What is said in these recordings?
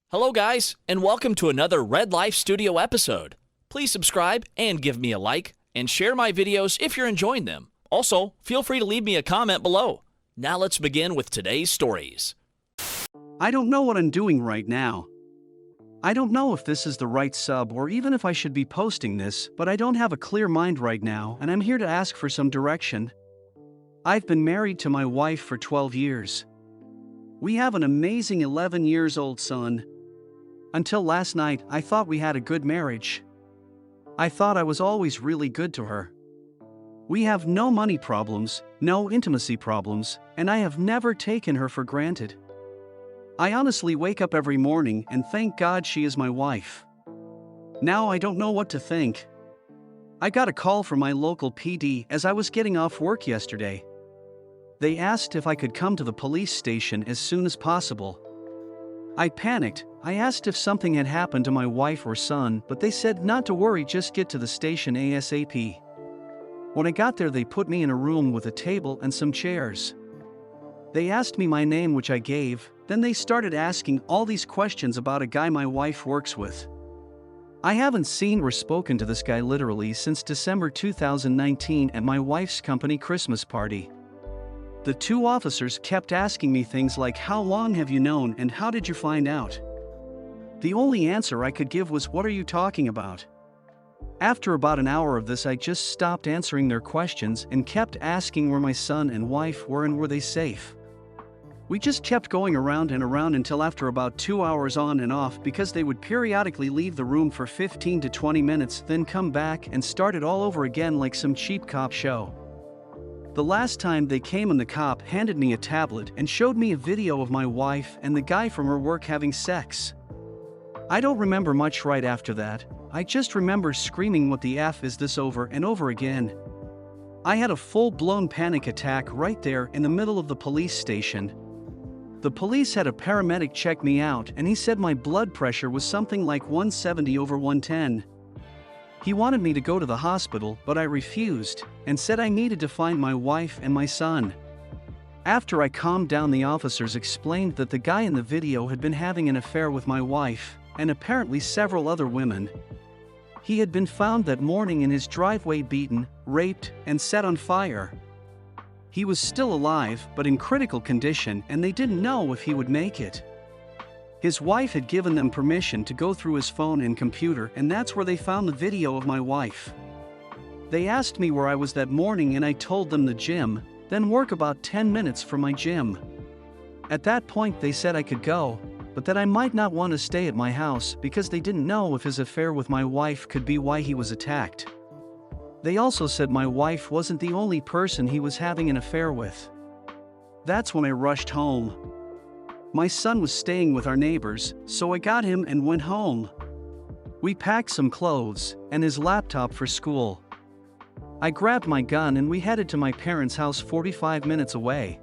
Hello guys, and welcome to another Red Life Studio episode. Please subscribe and give me a like, and share my videos if you're enjoying them. Also, feel free to leave me a comment below. Now let's begin with today's stories. I don't know what I'm doing right now. I don't know if this is the right sub or even if I should be posting this, but I don't have a clear mind right now and I'm here to ask for some direction. I've been married to my wife for 12 years. We have an amazing 11 years old son. Until last night, I thought we had a good marriage. I thought I was always really good to her. We have no money problems, no intimacy problems, and I have never taken her for granted. I honestly wake up every morning and thank God she is my wife. Now I don't know what to think. I got a call from my local PD as I was getting off work yesterday. They asked if I could come to the police station as soon as possible. I panicked. I asked if something had happened to my wife or son, but they said not to worry, just get to the station ASAP. When I got there, they put me in a room with a table and some chairs. They asked me my name, which I gave, then they started asking all these questions about a guy my wife works with. I haven't seen or spoken to this guy literally since December 2019 at my wife's company Christmas party. The two officers kept asking me things like, how long have you known and how did you find out? The only answer I could give was, what are you talking about? After about an hour of this, I just stopped answering their questions and kept asking where my son and wife were and were they safe. We just kept going around and around until after about 2 hours on and off, because they would periodically leave the room for 15 to 20 minutes, then come back and start it all over again like some cheap cop show. The last time they came and the cop handed me a tablet and showed me a video of my wife and the guy from her work having sex. I don't remember much right after that. I just remember screaming, what the F is this, over and over again. I had a full-blown panic attack right there in the middle of the police station. The police had a paramedic check me out and he said my blood pressure was something like 170/110. He wanted me to go to the hospital, but I refused and said I needed to find my wife and my son. After I calmed down, the officers explained that the guy in the video had been having an affair with my wife and apparently several other women. He had been found that morning in his driveway, beaten, raped, and set on fire. He was still alive but in critical condition, and they didn't know if he would make it. His wife had given them permission to go through his phone and computer, and that's where they found the video of my wife. They asked me where I was that morning and I told them the gym, then work about 10 minutes from my gym. At that point they said I could go, but that I might not want to stay at my house because they didn't know if his affair with my wife could be why he was attacked. They also said my wife wasn't the only person he was having an affair with. That's when I rushed home. My son was staying with our neighbors, so I got him and went home. We packed some clothes and his laptop for school. I grabbed my gun and we headed to my parents' house 45 minutes away.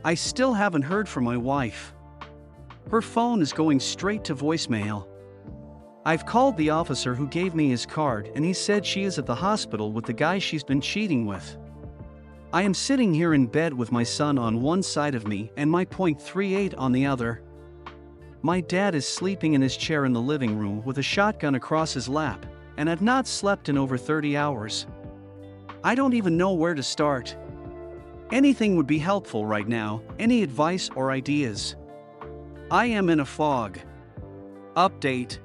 I still haven't heard from my wife. Her phone is going straight to voicemail. I've called the officer who gave me his card and he said she is at the hospital with the guy she's been cheating with. I am sitting here in bed with my son on one side of me and my .38 on the other. My dad is sleeping in his chair in the living room with a shotgun across his lap, and I've not slept in over 30 hours. I don't even know where to start. Anything would be helpful right now, any advice or ideas. I am in a fog. Update.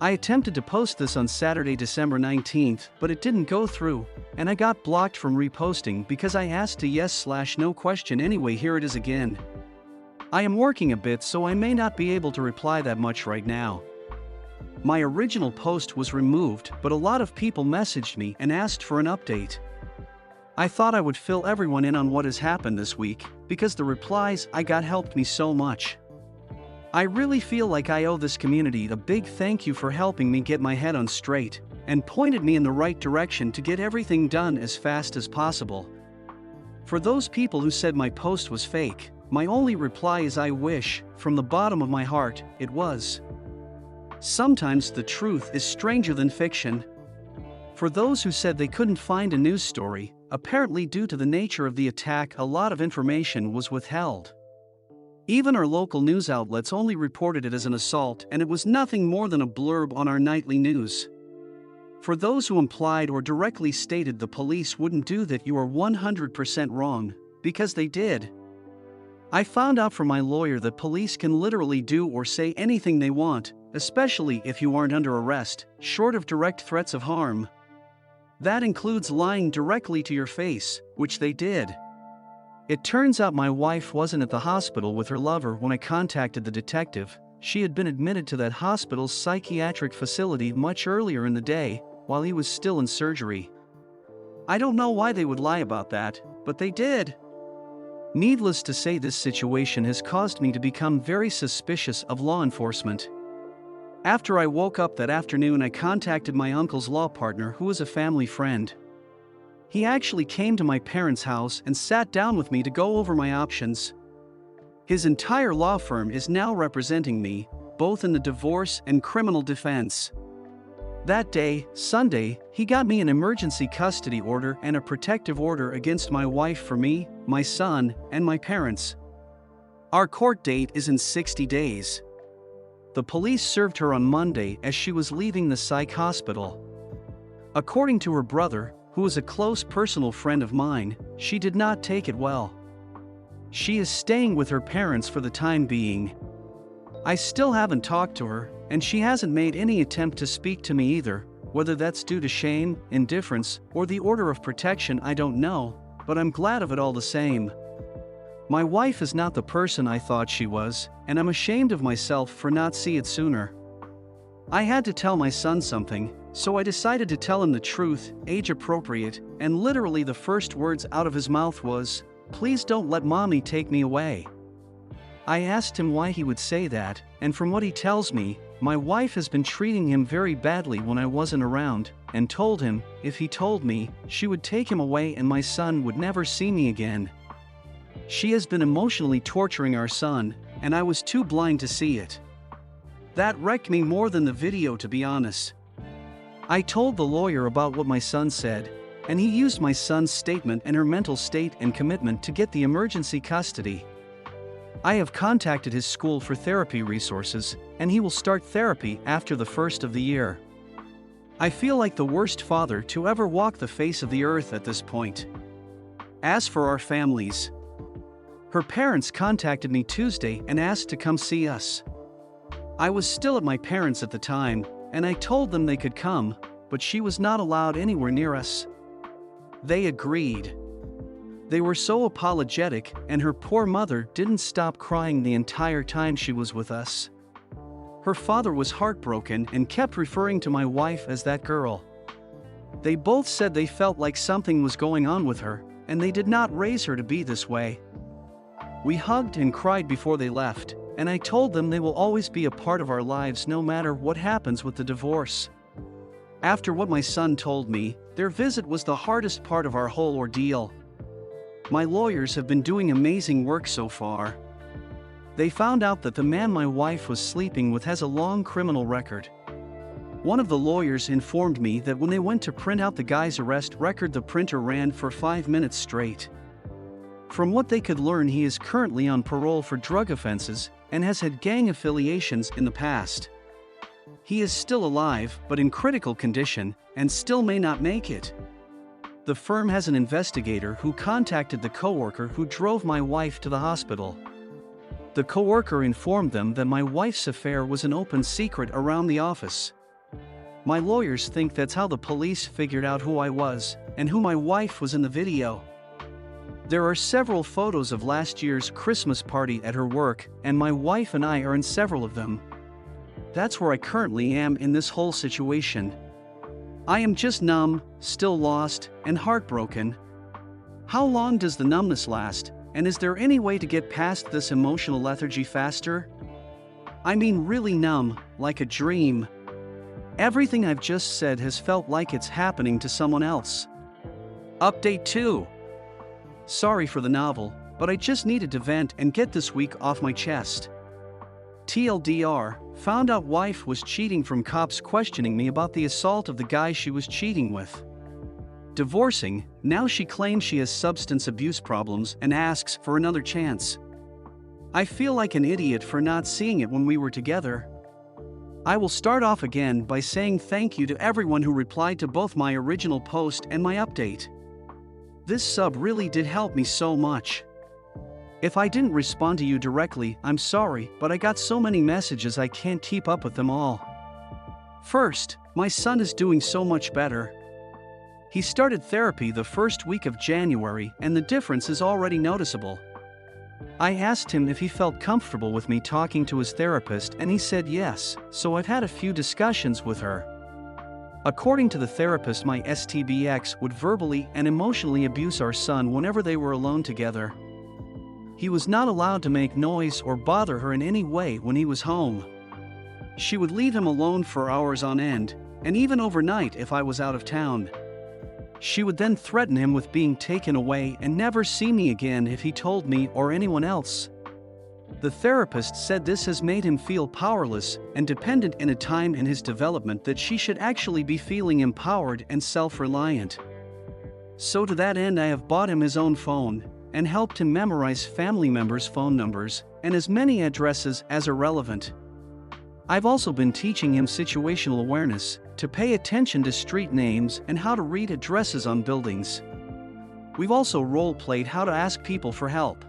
I attempted to post this on Saturday, December 19th, but it didn't go through, and I got blocked from reposting because I asked a yes/no question anyway. Here it is again. I am working a bit, so I may not be able to reply that much right now. My original post was removed, but a lot of people messaged me and asked for an update. I thought I would fill everyone in on what has happened this week, because the replies I got helped me so much. I really feel like I owe this community a big thank you for helping me get my head on straight and pointed me in the right direction to get everything done as fast as possible. For those people who said my post was fake, my only reply is I wish, from the bottom of my heart, it was. Sometimes the truth is stranger than fiction. For those who said they couldn't find a news story, apparently due to the nature of the attack, a lot of information was withheld. Even our local news outlets only reported it as an assault, and it was nothing more than a blurb on our nightly news. For those who implied or directly stated the police wouldn't do that, you are 100% wrong, because they did. I found out from my lawyer that police can literally do or say anything they want, especially if you aren't under arrest, short of direct threats of harm. That includes lying directly to your face, which they did. It turns out my wife wasn't at the hospital with her lover when I contacted the detective. She had been admitted to that hospital's psychiatric facility much earlier in the day, while he was still in surgery. I don't know why they would lie about that, but they did. Needless to say, this situation has caused me to become very suspicious of law enforcement. After I woke up that afternoon, I contacted my uncle's law partner, who was a family friend. He actually came to my parents' house and sat down with me to go over my options. His entire law firm is now representing me, both in the divorce and criminal defense. That day, Sunday, he got me an emergency custody order and a protective order against my wife for me, my son, and my parents. Our court date is in 60 days. The police served her on Monday as she was leaving the psych hospital. According to her brother, who is a close personal friend of mine, she did not take it well. She is staying with her parents for the time being. I still haven't talked to her, and she hasn't made any attempt to speak to me either. Whether that's due to shame, indifference, or the order of protection, I don't know, but I'm glad of it all the same. My wife is not the person I thought she was, and I'm ashamed of myself for not seeing it sooner. I had to tell my son something, so I decided to tell him the truth, age appropriate, and literally the first words out of his mouth was, "Please don't let mommy take me away." I asked him why he would say that, and from what he tells me, my wife has been treating him very badly when I wasn't around, and told him, if he told me, she would take him away and my son would never see me again. She has been emotionally torturing our son, and I was too blind to see it. That wrecked me more than the video, to be honest. I told the lawyer about what my son said, and he used my son's statement and her mental state and commitment to get the emergency custody. I have contacted his school for therapy resources, and he will start therapy after the first of the year. I feel like the worst father to ever walk the face of the earth at this point. As for our families, her parents contacted me Tuesday and asked to come see us. I was still at my parents' at the time, and I told them they could come, but she was not allowed anywhere near us. They agreed. They were so apologetic, and her poor mother didn't stop crying the entire time she was with us. Her father was heartbroken and kept referring to my wife as that girl. They both said they felt like something was going on with her, and they did not raise her to be this way. We hugged and cried before they left, and I told them they will always be a part of our lives no matter what happens with the divorce. After what my son told me, their visit was the hardest part of our whole ordeal. My lawyers have been doing amazing work so far. They found out that the man my wife was sleeping with has a long criminal record. One of the lawyers informed me that when they went to print out the guy's arrest record, the printer ran for 5 minutes straight. From what they could learn, he is currently on parole for drug offenses and has had gang affiliations in the past. He is still alive, but in critical condition, and still may not make it. The firm has an investigator who contacted the coworker who drove my wife to the hospital. The coworker informed them that my wife's affair was an open secret around the office. My lawyers think that's how the police figured out who I was, and who my wife was in the video. There are several photos of last year's Christmas party at her work, and my wife and I are in several of them. That's where I currently am in this whole situation. I am just numb, still lost, and heartbroken. How long does the numbness last, and is there any way to get past this emotional lethargy faster? I mean really numb, like a dream. Everything I've just said has felt like it's happening to someone else. Update 2. Sorry for the novel, but I just needed to vent and get this week off my chest. TLDR, found out wife was cheating from cops questioning me about the assault of the guy she was cheating with. Divorcing, now she claims she has substance abuse problems and asks for another chance. I feel like an idiot for not seeing it when we were together. I will start off again by saying thank you to everyone who replied to both my original post and my update. This sub really did help me so much. If I didn't respond to you directly, I'm sorry, but I got so many messages I can't keep up with them all. First, my son is doing so much better. He started therapy the first week of January, and the difference is already noticeable. I asked him if he felt comfortable with me talking to his therapist, and he said yes, so I've had a few discussions with her. According to the therapist, my STBX would verbally and emotionally abuse our son whenever they were alone together. He was not allowed to make noise or bother her in any way when he was home. She would leave him alone for hours on end, and even overnight if I was out of town. She would then threaten him with being taken away and never see me again if he told me or anyone else. The therapist said this has made him feel powerless and dependent in a time in his development that she should actually be feeling empowered and self-reliant. So to that end, I have bought him his own phone and helped him memorize family members' phone numbers and as many addresses as are relevant. I've also been teaching him situational awareness, to pay attention to street names and how to read addresses on buildings. We've also role-played how to ask people for help.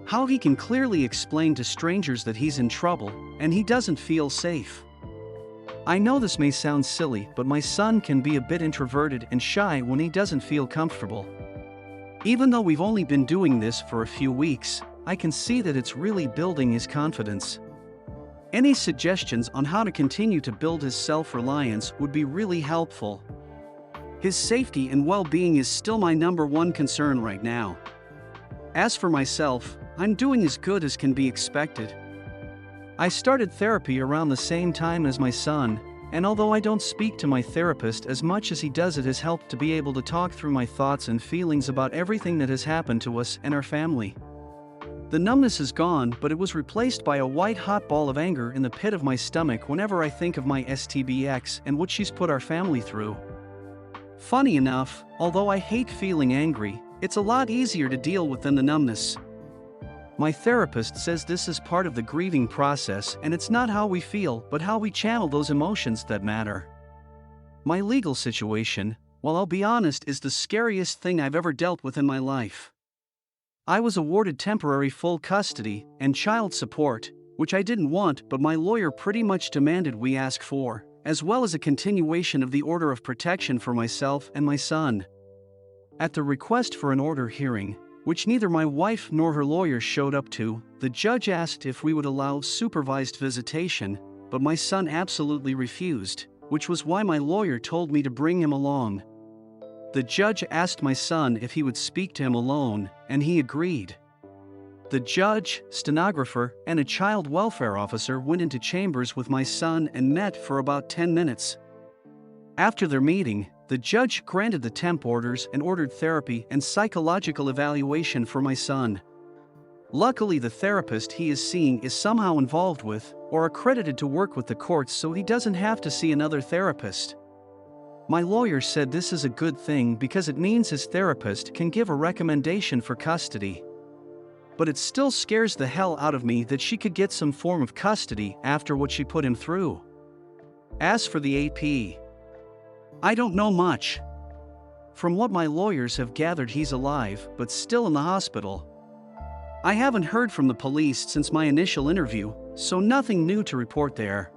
How he can clearly explain to strangers that he's in trouble and he doesn't feel safe. I know this may sound silly, but my son can be a bit introverted and shy when he doesn't feel comfortable. Even though we've only been doing this for a few weeks, I can see that it's really building his confidence. Any suggestions on how to continue to build his self-reliance would be really helpful. His safety and well-being is still my #1 concern right now. As for myself, I'm doing as good as can be expected. I started therapy around the same time as my son, and although I don't speak to my therapist as much as he does, it has helped to be able to talk through my thoughts and feelings about everything that has happened to us and our family. The numbness is gone, but it was replaced by a white-hot ball of anger in the pit of my stomach whenever I think of my STBX and what she's put our family through. Funny enough, although I hate feeling angry, it's a lot easier to deal with than the numbness. My therapist says this is part of the grieving process, and it's not how we feel, but how we channel those emotions that matter. My legal situation, well, I'll be honest, is the scariest thing I've ever dealt with in my life. I was awarded temporary full custody and child support, which I didn't want, but my lawyer pretty much demanded we ask for, as well as a continuation of the order of protection for myself and my son. At the request for an order hearing, which neither my wife nor her lawyer showed up to, the judge asked if we would allow supervised visitation, but my son absolutely refused, which was why my lawyer told me to bring him along. The judge asked my son if he would speak to him alone, and he agreed. The judge, stenographer, and a child welfare officer went into chambers with my son and met for about 10 minutes. After their meeting, the judge granted the temp orders and ordered therapy and psychological evaluation for my son. Luckily, the therapist he is seeing is somehow involved with or accredited to work with the courts, so he doesn't have to see another therapist. My lawyer said this is a good thing because it means his therapist can give a recommendation for custody. But it still scares the hell out of me that she could get some form of custody after what she put him through. As for the AP, I don't know much. From what my lawyers have gathered, he's alive, but still in the hospital. I haven't heard from the police since my initial interview, so nothing new to report there.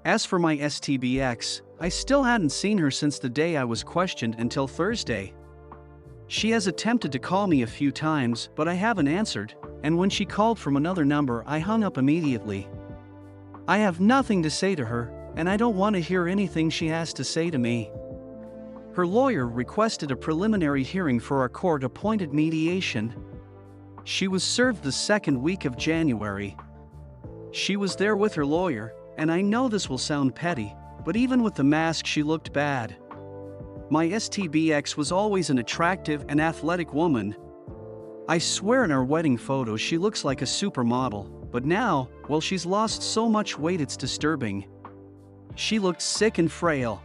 As for my STBX, I still hadn't seen her since the day I was questioned until Thursday. She has attempted to call me a few times, but I haven't answered, and when she called from another number, I hung up immediately. I have nothing to say to her, and I don't want to hear anything she has to say to me. Her lawyer requested a preliminary hearing for our court-appointed mediation. She was served the second week of January. She was there with her lawyer, and I know this will sound petty, but even with the mask she looked bad. My STBX was always an attractive and athletic woman. I swear in our wedding photos she looks like a supermodel, but now, well, she's lost so much weight it's disturbing. She looked sick and frail.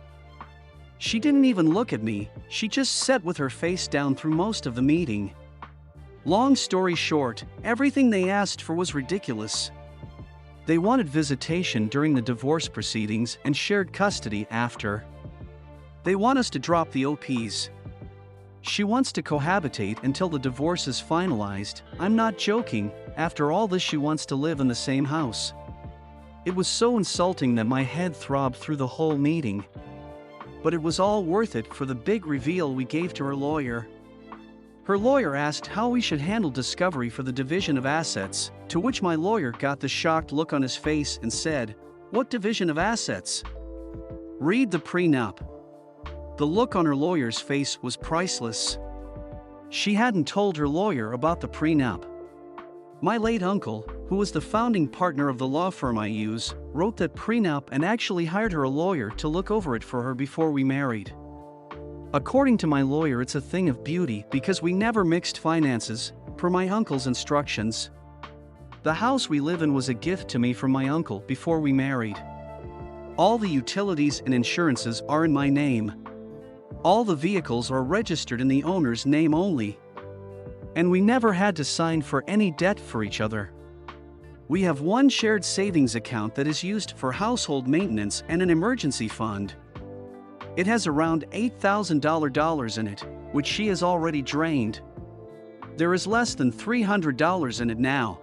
She didn't even look at me, she just sat with her face down through most of the meeting. Long story short, everything they asked for was ridiculous. They wanted visitation during the divorce proceedings and shared custody after. They want us to drop the OPs. She wants to cohabitate until the divorce is finalized. I'm not joking, after all this she wants to live in the same house. It was so insulting that my head throbbed through the whole meeting. But it was all worth it for the big reveal we gave to her lawyer. Her lawyer asked how we should handle discovery for the division of assets, to which my lawyer got the shocked look on his face and said, "What division of assets? Read the prenup." The look on her lawyer's face was priceless. She hadn't told her lawyer about the prenup. My late uncle, who was the founding partner of the law firm I use, wrote that prenup and actually hired her a lawyer to look over it for her before we married. According to my lawyer, it's a thing of beauty because we never mixed finances, per my uncle's instructions. The house we live in was a gift to me from my uncle before we married. All the utilities and insurances are in my name. All the vehicles are registered in the owner's name only. And we never had to sign for any debt for each other. We have one shared savings account that is used for household maintenance and an emergency fund. It has around $8,000 in it, which she has already drained. There is less than $300 in it now.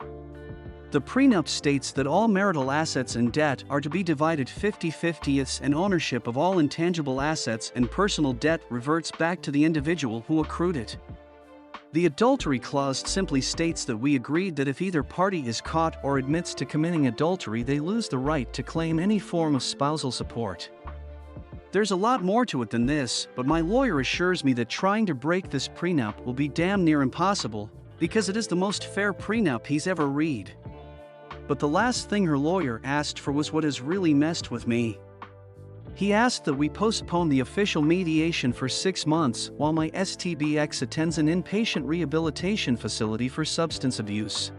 The prenup states that all marital assets and debt are to be divided 50-50, and ownership of all intangible assets and personal debt reverts back to the individual who accrued it. The adultery clause simply states that we agreed that if either party is caught or admits to committing adultery, they lose the right to claim any form of spousal support. There's a lot more to it than this, but my lawyer assures me that trying to break this prenup will be damn near impossible, because it is the most fair prenup he's ever read. But the last thing her lawyer asked for was what has really messed with me. He asked that we postpone the official mediation for 6 months while my STBX attends an inpatient rehabilitation facility for substance abuse.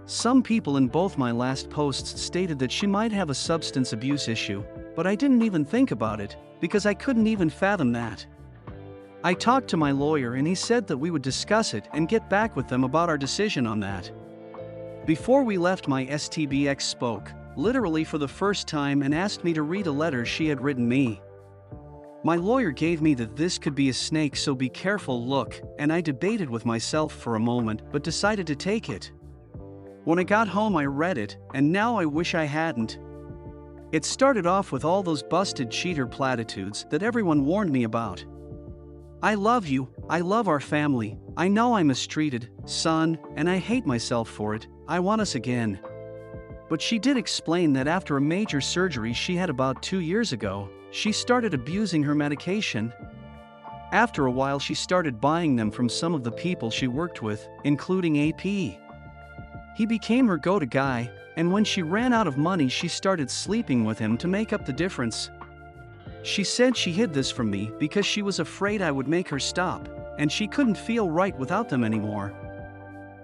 Some people in both my last posts stated that she might have a substance abuse issue, but I didn't even think about it, because I couldn't even fathom that. I talked to my lawyer and he said that we would discuss it and get back with them about our decision on that. Before we left, my STBX spoke, literally for the first time, and asked me to read a letter she had written me. My lawyer gave me that this could be a snake, so be careful look, and I debated with myself for a moment but decided to take it. When I got home I read it, and now I wish I hadn't. It started off with all those busted cheater platitudes that everyone warned me about. I love you, I love our family, I know I'm mistreated, son, and I hate myself for it, I want us again. But she did explain that after a major surgery she had about 2 years ago, she started abusing her medication. After a while she started buying them from some of the people she worked with, including AP. He became her go-to guy, and when she ran out of money she started sleeping with him to make up the difference. She said she hid this from me because she was afraid I would make her stop, and she couldn't feel right without them anymore.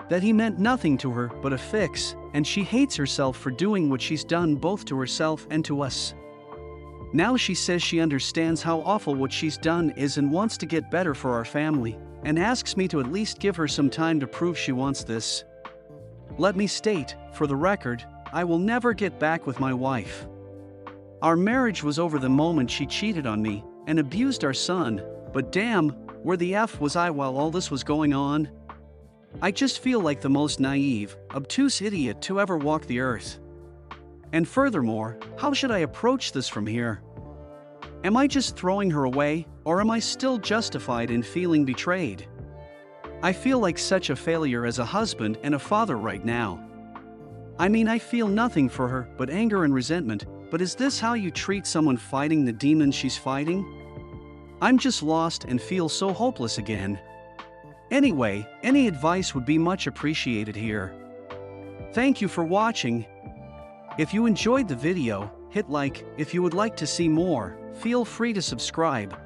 That he meant nothing to her but a fix, and she hates herself for doing what she's done both to herself and to us. Now she says she understands how awful what she's done is and wants to get better for our family, and asks me to at least give her some time to prove she wants this. Let me state, for the record, I will never get back with my wife. Our marriage was over the moment she cheated on me and abused our son, but damn, where the F was I while all this was going on? I just feel like the most naive, obtuse idiot to ever walk the earth. And furthermore, how should I approach this from here? Am I just throwing her away, or am I still justified in feeling betrayed? I feel like such a failure as a husband and a father right now. I mean, I feel nothing for her but anger and resentment, but is this how you treat someone fighting the demon she's fighting? I'm just lost and feel so hopeless again. Anyway, any advice would be much appreciated here. Thank you for watching. If you enjoyed the video, hit like. If you would like to see more, feel free to subscribe.